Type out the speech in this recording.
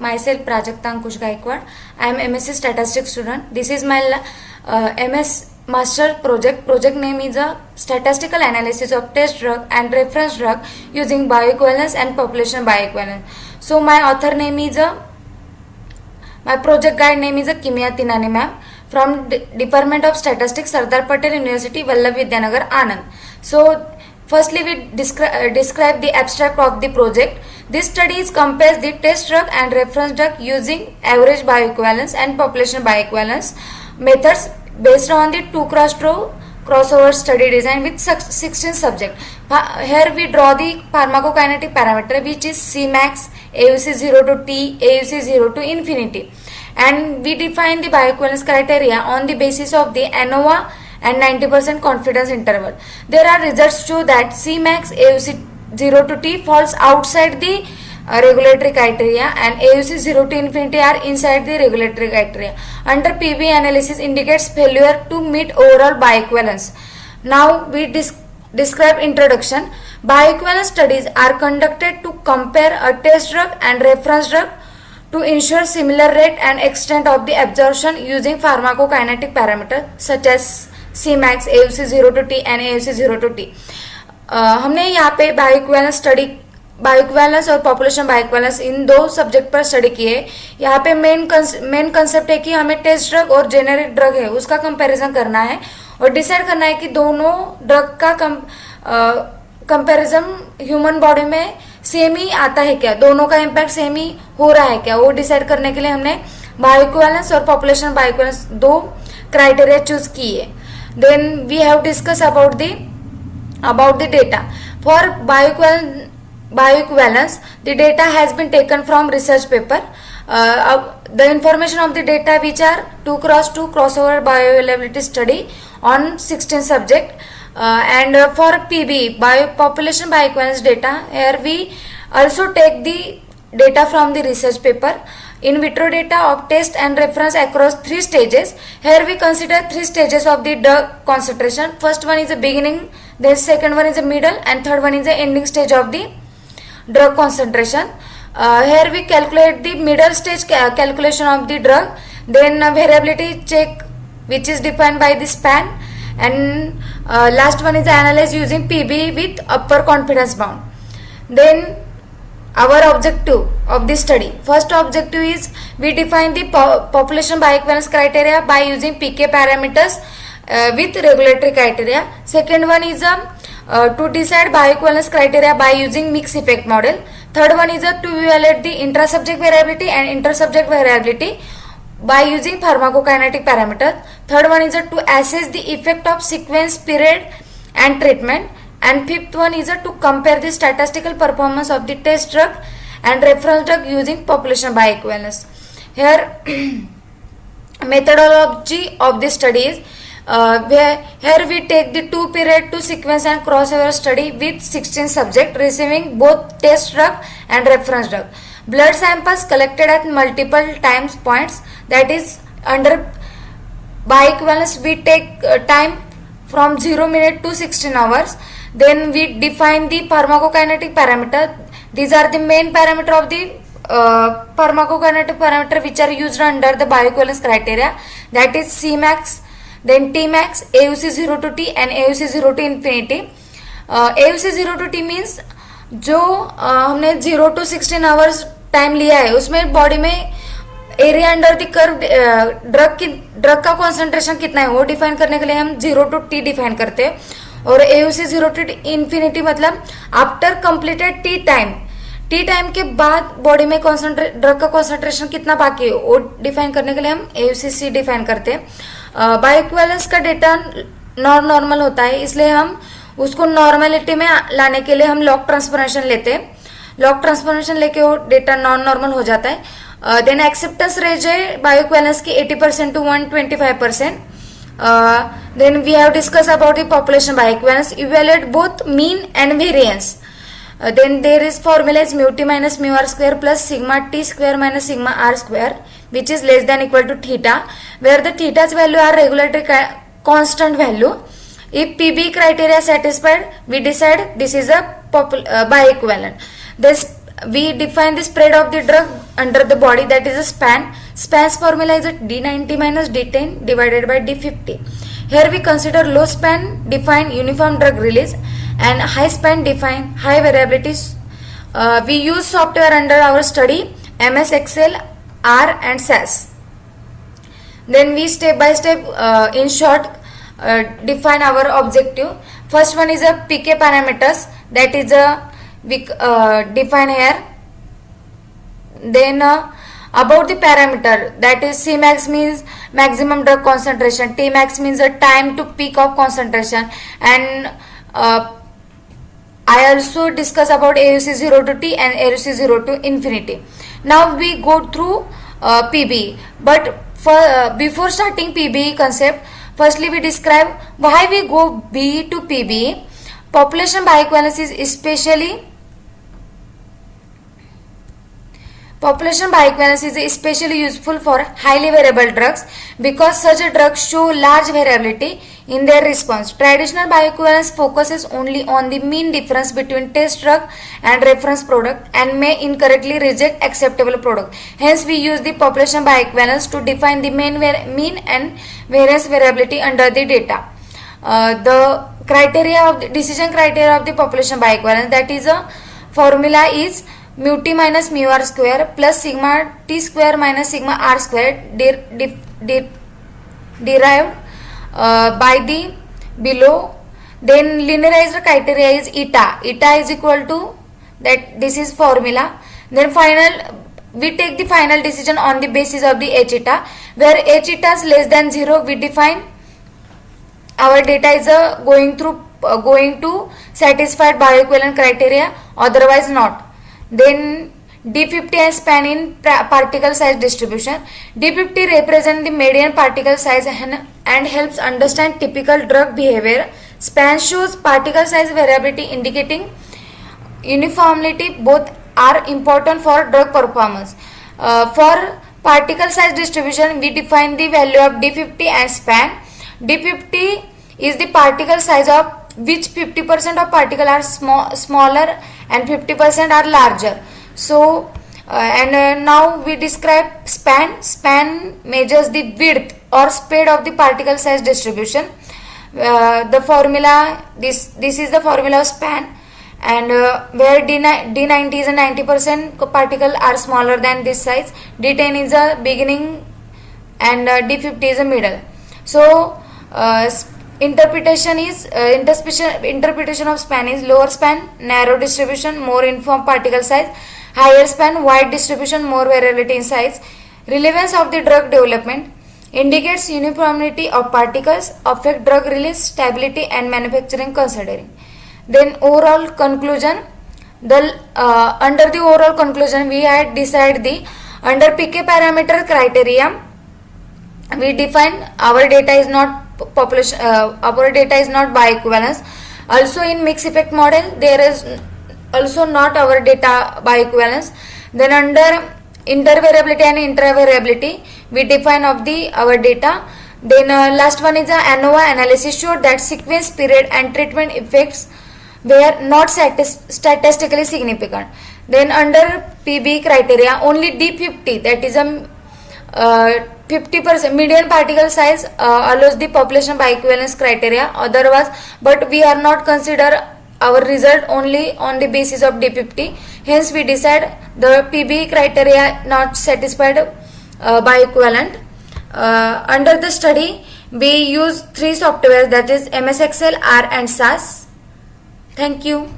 myself Prajakta Ankush Gaikwad. I am MSc Statistics student. This is my MS Master project. Project name is a statistical analysis of test drug and reference drug using bioequivalence and population bioequivalence. So my author name is my project guide name is Kimia Tinani ma'am from Department of Statistics, Sardar Patel University, Vallabh Vidyanagar, Anand. So firstly, we describe the abstract of the project. This study compares the test drug and reference drug using average bioequivalence and population bioequivalence methods based on the 2x2 crossover study design with 16 subjects. Here we draw the pharmacokinetic parameter which is Cmax, AUC 0 to T, AUC 0 to infinity, and we define the bioequivalence criteria on the basis of the ANOVA and 90% confidence interval. There are results show that Cmax, AUC 0 to T falls outside the regulatory criteria and AUC 0 to infinity are inside the regulatory criteria. Under PB analysis indicates failure to meet overall bioequivalence. Now we describe introduction. Bioequivalence studies are conducted to compare a test drug and reference drug to ensure similar rate and extent of the absorption using pharmacokinetic parameters such as Cmax, AUC 0 to T and AUC 0 to T. हमने यहाँ पे बायोइक्विवेलेंस और population बायोइक्विवेलेंस इन दो subject पर study किए. यहाँ पे main concept है कि हमें टेस्ट ड्रग और जेनेरिक ड्रग है उसका कंपैरिजन करना है और डिसाइड करना है कि दोनों ड्रग का कंपैरिजन ह्यूमन बॉडी में सेम ही आता है क्या, दोनों का इम्पैक्ट सेम ही हो रहा है क्या, वो डिसाइड करने के लिए हमने बायोइक्विवेलेंस और पॉपुलेशन बायोइक्विवेलेंस दो क्राइटेरिया चूज किए. Then we have discussed about the data. For bioequivalence, the data has been taken from research paper. The information of the data which are 2x2 crossover bioavailability study on 16 subject, and for PB population bioequivalence data, here we also take the data from the research paper. In vitro data of test and reference across 3 stages. Here we consider 3 stages of the drug concentration. First one is the beginning, then second one is the middle, and third one is the ending stage of the drug concentration. Here we calculate the middle stage calculation of the drug, then variability check which is defined by the span, and last one is analyzed using PB with upper confidence bound. Then our objective of this study. First objective is we define the population bioequivalence criteria by using PK parameters with regulatory criteria. Second one is to decide bioequivalence criteria by using mixed effect model. Third one is to evaluate the intra-subject variability and inter-subject variability by using pharmacokinetic parameters. Third one is to assess the effect of sequence, period and treatment. And fifth one is to compare the statistical performance of the test drug and reference drug using population bioequivalence. Here methodology of this study is here we take the 2 period 2 sequence and crossover study with 16 subjects receiving both test drug and reference drug. Blood samples collected at multiple times points, that is under bioequivalence we take time from 0 minute to 16 hours. Then we define the pharmacokinetic parameter. These are the main parameter of the pharmacokinetic parameter which are used under the bioequivalence criteria, that is Cmax, then Tmax, AUC 0 to T and AUC 0 to infinity. AUC 0 to T means जो हमने 0 to 16 hours time लिया है उसमें body में area under the curve drug का concentration कितना है वो डिफाइन करने के लिए हम 0 to T डिफाइन करते हैं. और AUC 0 to infinity मतलब आफ्टर कंप्लीटेड टी टाइम के बाद बॉडी में ड्रग का कॉन्सेंट्रेशन कितना बाकी है वो डिफाइन करने के लिए हम AUC डिफाइन करते हैं. बायोइक्विवेलेंस का डेटा नॉर्मल होता है, इसलिए हम उसको नॉर्मेलिटी में लाने के लिए हम लॉग ट्रांसफॉर्मेशन लेते हैं. लॉग ट्रांसफॉर्मेशन लेके वो डेटा नॉर्मल हो जाता है. देन एक्सेप्टेंस रेट है बायोइक्विवेलेंस की 80% to 125%. Then we have discussed about the population bioequivalence, evaluate both mean and variance. Then there is formula is mu t minus mu r square plus sigma t square minus sigma r square which is less than equal to theta, where the theta's value are regulatory constant value. If PB criteria satisfied, we decide this is a bioequivalent. This we define the spread of the drug under the body, that is a span. Span's formula is a D90 minus D10 divided by D50. Here we consider low span define uniform drug release and high span define high variability. We use software under our study MS Excel, R and SAS. Then we step by step in short define our objective. First one is a PK parameters, that is a we define here. Then about the parameter, that is Cmax means maximum drug concentration, Tmax means a time to peak of concentration, and I also discuss about AUC 0 to T and AUC 0 to infinity. Now we go through PBE, but before starting PBE concept, firstly we describe why we go BE to PBE. Population bioequivalence is especially useful for highly variable drugs because such drugs show large variability in their response. Traditional bioequivalence focuses only on the mean difference between test drug and reference product and may incorrectly reject acceptable product. Hence, we use the population bioequivalence to define the mean and variance variability under the data. The criteria of the decision criteria of the population bioequivalence, that is a formula is mu t minus mu r square plus sigma t square minus sigma r square derived by the below. Then linearized criteria is eta is equal to that, this is formula. Then we take the final decision on the basis of the h eta, where h eta is less than 0, we define our data is going to satisfied bioequivalent criteria, otherwise not. Then D50 and span in particle size distribution. D50 represent the median particle size and helps understand typical drug behavior. Span shows particle size variability indicating uniformity. Both are important for drug performance. For particle size distribution, we define the value of D50 and span. D50 is the particle size of which 50% of particle are smaller and 50% are larger. So now we describe span. Span measures the width or spread of the particle size distribution. The formula, this is the formula of span, and where D90 is a 90% particle are smaller than this size, D10 is a beginning and D50 is a middle. So interpretation of span is lower span, narrow distribution, more uniform particle size; higher span, wide distribution, more variability in size. Relevance of the drug development indicates uniformity of particles, affect drug release, stability and manufacturing considering. Then overall conclusion, under the overall conclusion we had decided the under PK parameter criteria we define our data is not population, our data is not bioequivalence. Also in mixed effect model there is also not our data bioequivalence. Then under intervariability and intravariability we define of our data. Then last one is the ANOVA analysis showed that sequence period and treatment effects were not statistically significant. Then under PB criteria only D50, that is a 50% median particle size allows the population bioequivalence criteria, otherwise, but we are not consider our result only on the basis of D50. Hence we decide the PB criteria not satisfied bioequivalent. Under the study we use 3 software, that is MS Excel, R and SAS. Thank you.